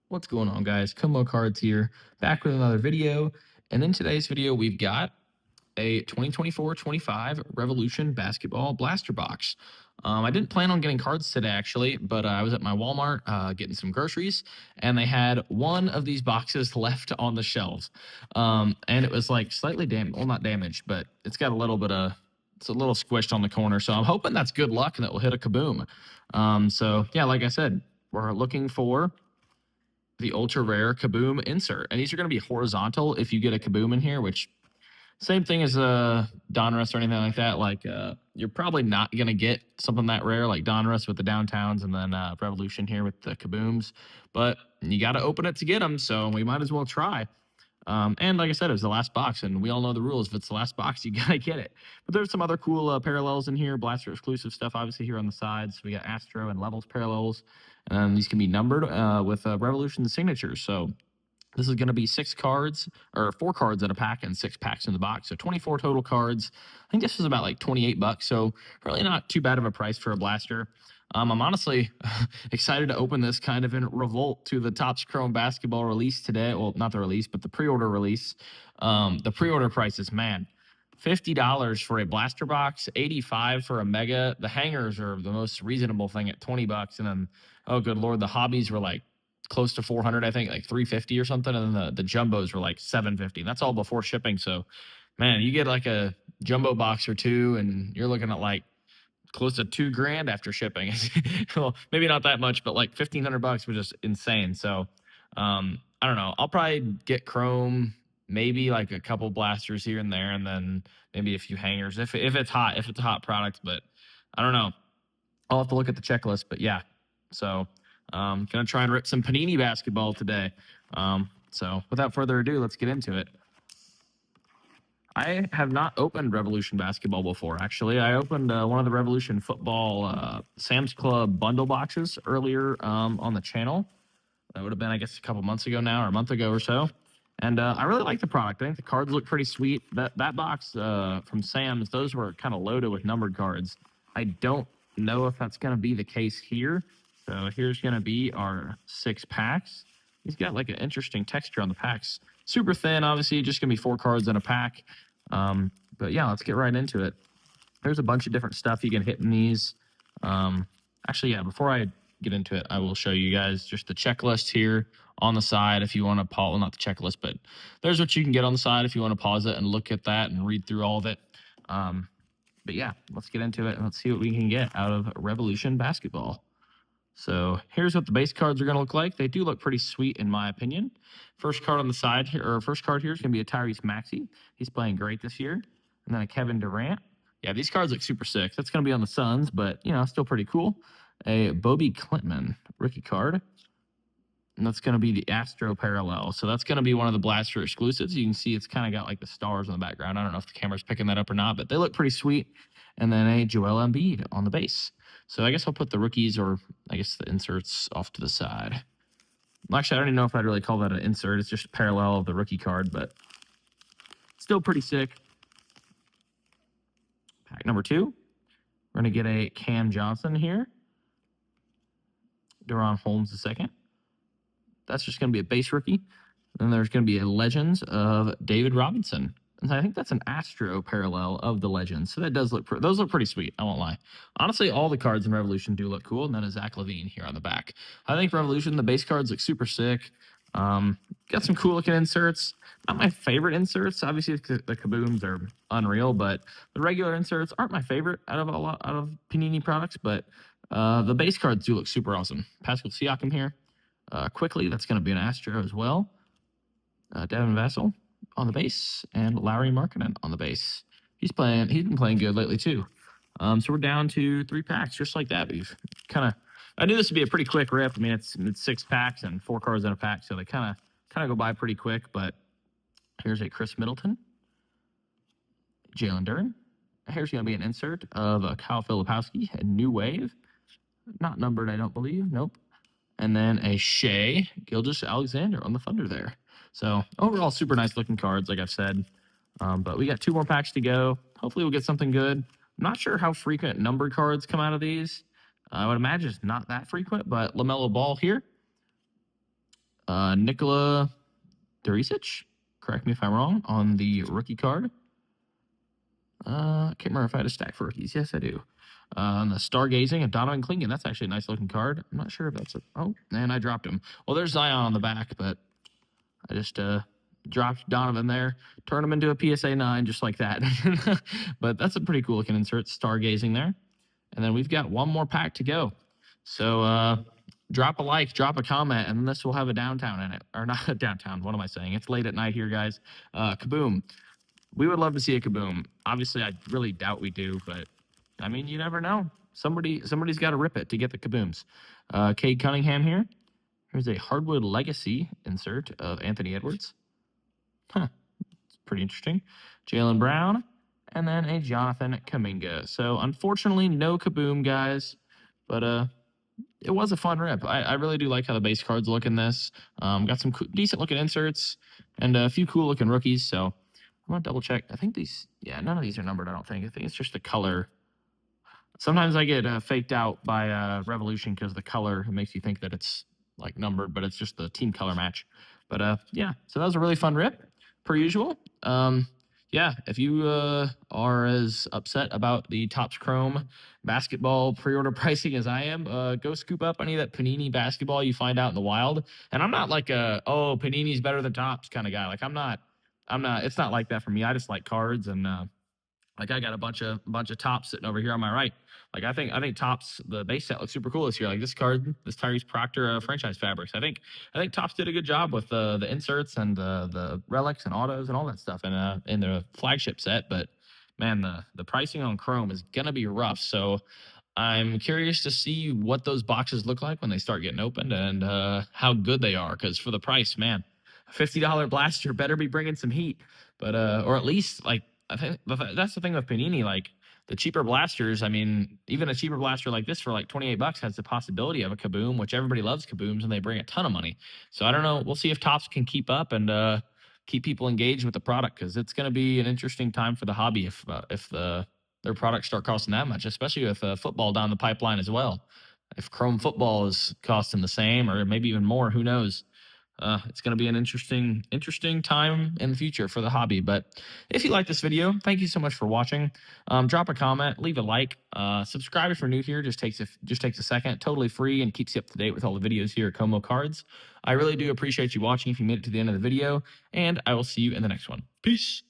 What's going on, guys? ComoCards here, back with another video. And in today's video, we've got a 2024-25 Revolution Basketball Blaster Box. I didn't plan on getting cards today, actually, but I was at my Walmart getting some groceries, and they had one of these boxes left on the shelves. And it was like slightly damaged. Well, not damaged, but it's got a little bit of, it's a little squished on the corner. So I'm hoping that's good luck and that will hit a Kaboom. So, yeah, like I said, we're looking for the ultra rare Kaboom insert. And these are going to be horizontal if you get a Kaboom in here, which same thing as a Donruss or anything like that. Like you're probably not going to get something that rare like Donruss with the downtowns and then Revolution here with the Kabooms. But you got to open it to get them, so we might as well try. And like I said, it was the last box, and we all know the rules. If it's the last box, you got to get it. But there's some other cool parallels in here, Blaster exclusive stuff, obviously, here on the sides. We got Astro and Levels parallels. And these can be numbered with Revolution signatures. So this is going to be 6 cards, or 4 cards in a pack and 6 packs in the box. So 24 total cards. I think this was about like 28 bucks. So really not too bad of a price for a blaster. I'm honestly excited to open this kind of in revolt to the Topps Chrome basketball release today. Well, not the release, but the pre-order release. The pre-order prices, man, $50 for a blaster box, $85 for a mega. The hangers are the most reasonable thing at 20 bucks. And then, oh, good Lord, the hobbies were like close to 400, I think, like 350 or something. And then the jumbos were like 750. That's all before shipping. So, man, you get like a jumbo box or two, and you're looking at like close to $2,000 after shipping. Well, maybe not that much, but like 1,500 bucks was just insane. So, I don't know. I'll probably get Chrome, maybe like a couple blasters here and there, and then maybe a few hangers if it's hot, if it's a hot product. But I don't know. I'll have to look at the checklist. But yeah, so gonna try and rip some Panini basketball today. So without further ado, let's get into it. I have not opened Revolution basketball before, actually. I opened one of the Revolution football Sam's Club bundle boxes earlier on the channel. That would have been, I guess, a couple months ago now, or a month ago or so. And I really like the product. I think the cards look pretty sweet. That box from Sam's, those were kind of loaded with numbered cards. I don't know if that's going to be the case here. So here's going to be our 6 packs. He's got like an interesting texture on the packs. Super thin, obviously, just going to be 4 cards in a pack. But yeah, let's get right into it. There's a bunch of different stuff you can hit in these. Actually, yeah, before I get into it, I will show you guys just the checklist here on the side if you want to pause. Well, not the checklist, but there's what you can get on the side if you want to pause it and look at that and read through all of it. But yeah, let's get into it and let's see what we can get out of Revolution basketball. So here's what the base cards are going to look like. They do look pretty sweet in my opinion. First card on the side here, or first card here is going to be a Tyrese Maxey. He's playing great this year. And then a Kevin Durant. Yeah, these cards look super sick. That's going to be on the Suns, but, you know, still pretty cool. A Bobby Clintman rookie card. And that's going to be the Astro parallel. So that's going to be one of the Blaster exclusives. You can see it's kind of got like the stars in the background. I don't know if the camera's picking that up or not, but they look pretty sweet. And then a Joel Embiid on the base. So I guess I'll put the rookies, or I guess the inserts, off to the side. Well, actually, I don't even know if I'd really call that an insert. It's just a parallel of the rookie card, but still pretty sick. Pack number 2. We're going to get a Cam Johnson here. Deron Holmes II. That's just going to be a base rookie. Then there's going to be a Legends of David Robinson. And I think that's an Astro parallel of the Legends. So that does look, those look pretty sweet. I won't lie. Honestly, all the cards in Revolution do look cool. And then a Zach LaVine here on the back. I think Revolution, the base cards look super sick. Got some cool looking inserts. Not my favorite inserts. Obviously, the Kabooms are unreal, but the regular inserts aren't my favorite out of Panini products. But the base cards do look super awesome. Pascal Siakam here. Quickly, that's going to be an Astro as well. Devin Vassell on the base, and Larry Markkinen on the base. He's been playing good lately too. So we're down to 3 packs, just like that. We've I knew this would be a pretty quick rip. I mean, it's 6 packs and 4 cards in a pack, so they kind of go by pretty quick. But here's a Chris Middleton, Jalen Duren. Here's going to be an insert of a Kyle Filipowski, a New Wave, not numbered, I don't believe. Nope. And then a Shea Gilgeous-Alexander on the Thunder there. So overall, super nice looking cards, like I've said. But we got 2 more packs to go. Hopefully we'll get something good. I'm not sure how frequent numbered cards come out of these. I would imagine it's not that frequent, but LaMelo Ball here. Nikola Durisic, correct me if I'm wrong, on the rookie card. I can't remember if I had a stack for rookies. Yes, I do. On the Stargazing of Donovan Clingan. That's actually a nice looking card. I'm not sure if that's a. Oh, and I dropped him. Well, there's Zion on the back, but I just dropped Donovan there, turned him into a PSA 9 just like that. But that's a pretty cool looking insert. Stargazing there. And then we've got one more pack to go. So drop a like, drop a comment, and this will have a downtown in it. Or not a downtown. What am I saying? It's late at night here, guys. Kaboom. We would love to see a Kaboom. Obviously, I really doubt we do, but I mean, you never know. Somebody's got to rip it to get the Kabooms. Cade Cunningham here. Here's a Hardwood Legacy insert of Anthony Edwards. Huh, it's pretty interesting. Jaylen Brown, and then a Jonathan Kuminga. So unfortunately, no Kaboom, guys, but it was a fun rip. I really do like how the base cards look in this. Got some decent looking inserts and a few cool looking rookies. So I want to double check. I think these, yeah, none of these are numbered. I don't think. I think it's just the color. Sometimes I get faked out by Revolution because the color makes you think that it's like numbered, but it's just the team color match. But yeah, so that was a really fun rip, per usual. Yeah, if you are as upset about the Topps Chrome basketball pre-order pricing as I am, go scoop up any of that Panini basketball you find out in the wild. And I'm not like oh, Panini's better than Topps kind of guy. Like I'm not. It's not like that for me. I just like cards and. Like I got a bunch of Tops sitting over here on my right. Like I think Tops the base set looks super cool this year. Like this card, this Tyrese Proctor franchise fabrics. I think Tops did a good job with the inserts and the relics and autos and all that stuff in the flagship set. But man, the pricing on Chrome is gonna be rough. So I'm curious to see what those boxes look like when they start getting opened and how good they are. Because for the price, man, a $50 blaster better be bringing some heat. But or at least like I think that's the thing with Panini. Like the cheaper blasters, I mean, even a cheaper blaster like this for like $28 has the possibility of a Kaboom, which everybody loves Kabooms and they bring a ton of money. So I don't know. We'll see if Topps can keep up and keep people engaged with the product because it's going to be an interesting time for the hobby if their products start costing that much, especially with football down the pipeline as well. If Chrome football is costing the same or maybe even more, who knows? It's going to be an interesting time in the future for the hobby. But if you like this video, thank you so much for watching. Drop a comment, leave a like, subscribe if you're new here. Just takes a second, totally free, and keeps you up to date with all the videos here at ComoCards. I really do appreciate you watching if you made it to the end of the video, and I will see you in the next one. Peace.